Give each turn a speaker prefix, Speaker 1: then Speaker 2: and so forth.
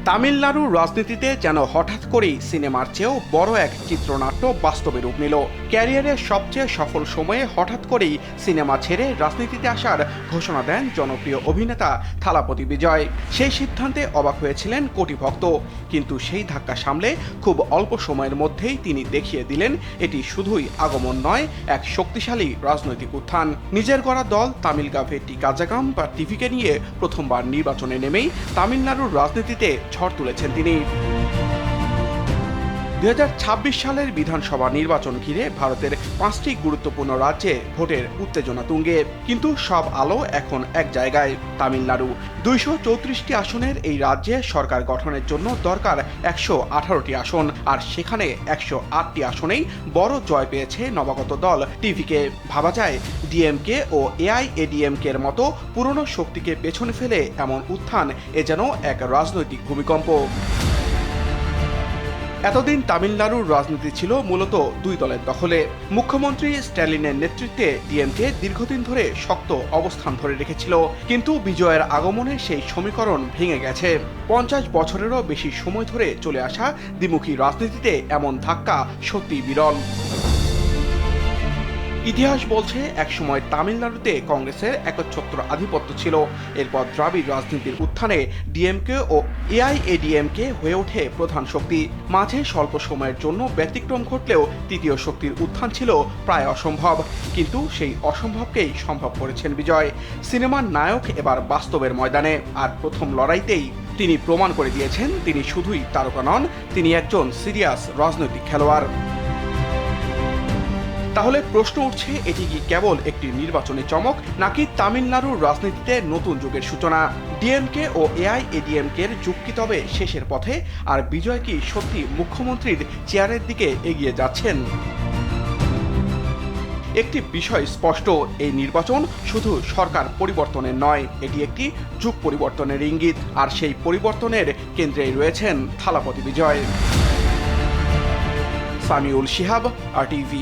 Speaker 1: তামিলনাড়ুর রাজনীতিতে যেন হঠাৎ করেই সিনেমার চেয়েও বড় এক চিত্রনাট্য বাস্তবে রূপ নিল। ক্যারিয়ারের সবচেয়ে সফল সময়ে হঠাৎ করেই সিনেমা ছেড়ে রাজনীতিতে আসার ঘোষণা দেন জনপ্রিয় অভিনেতা থালাপতি বিজয়। সেই সিদ্ধান্তে অবাক হয়েছিলেন কোটি ভক্ত, কিন্তু সেই ধাক্কা সামলে খুব অল্প সময়ের মধ্যেই তিনি দেখিয়ে দিলেন এটি শুধুই আগমন নয়, এক শক্তিশালী রাজনৈতিক উত্থান। নিজের গড়া দল তামিলগাভে টি কাজাগাম বা টিভিকে নিয়ে প্রথমবার নির্বাচনে নেমেই তামিলনাড়ুর রাজনীতিতে ঝড় তুলেছেন তিনি। 2026 সালের বিধানসভা নির্বাচন ঘিরে ভারতের 5টি গুরুত্বপূর্ণ রাজ্যে ভোটের উত্তেজনা তুঙ্গে, কিন্তু সব আলো এখন এক জায়গায়, তামিলনাড়ু। 234টি আসনের এই রাজ্যে সরকার গঠনের জন্য দরকার 118টি আসন, আর সেখানে 108টি আসনেই বড় জয় পেয়েছে নবাগত দল টিভিকে। ভাবা যায় ডিএমকে ও এআইএডিএমকে এর মতো পুরনো শক্তিকে পেছনে ফেলে এমন উত্থান এ যেন এক রাজনৈতিক ভূমিকম্প। এতদিন তামিলনাড়ুর রাজনীতি ছিল মূলত দুই দলের দখলে। মুখ্যমন্ত্রী স্ট্যালিনের নেতৃত্বে ডিএমকে দীর্ঘদিন ধরে শক্ত অবস্থান ধরে রেখেছিল, কিন্তু বিজয়ের আগমনে সেই সমীকরণ ভেঙে গেছে। 50 বছরেরও বেশি সময় ধরে চলে আসা দ্বিমুখী রাজনীতিতে এমন ধাক্কা সত্যি বিরল। ইতিহাস বলছে একসময় তামিলনাড়ুতে কংগ্রেসের একচ্ছত্র আধিপত্য ছিল। এরপর দ্রাবিড় রাজনীতির উত্থানে ডিএমকে ও এআইএডিএমকে হয়ে ওঠে প্রধান শক্তি। মাঝে স্বল্প সময়ের জন্য ব্যতিক্রম ঘটলেও তৃতীয় শক্তির উত্থান ছিল প্রায় অসম্ভব, কিন্তু সেই অসম্ভবকেই সম্ভব করেছেন বিজয়। সিনেমার নায়ক এবার বাস্তবের ময়দানে, আর প্রথম লড়াইতেই তিনি প্রমাণ করে দিয়েছেন তিনি শুধুই তারকা নন, তিনি একজন সিরিয়াস রাজনৈতিক খেলোয়াড়। তাহলে প্রশ্ন উঠছে, এটি কি কেবল একটি নির্বাচনী চমক, নাকি তামিলনাড়ুর রাজনীতিতে নতুন যুগের সূচনা? ডিএমকে ও এআইএডিএমকে এর যুগ কি তবে শেষের পথে, আর বিজয় কি সত্যি মুখ্যমন্ত্রীর চেয়ারের দিকে এগিয়ে যাচ্ছেন? একটি বিষয় স্পষ্ট, এই নির্বাচন শুধু সরকার পরিবর্তনের নয়, এটি একটি যুগ পরিবর্তনের ইঙ্গিত, আর সেই পরিবর্তনের কেন্দ্রেই রয়েছেন থালাপতি বিজয়। সামিউল শিহাব, RTV।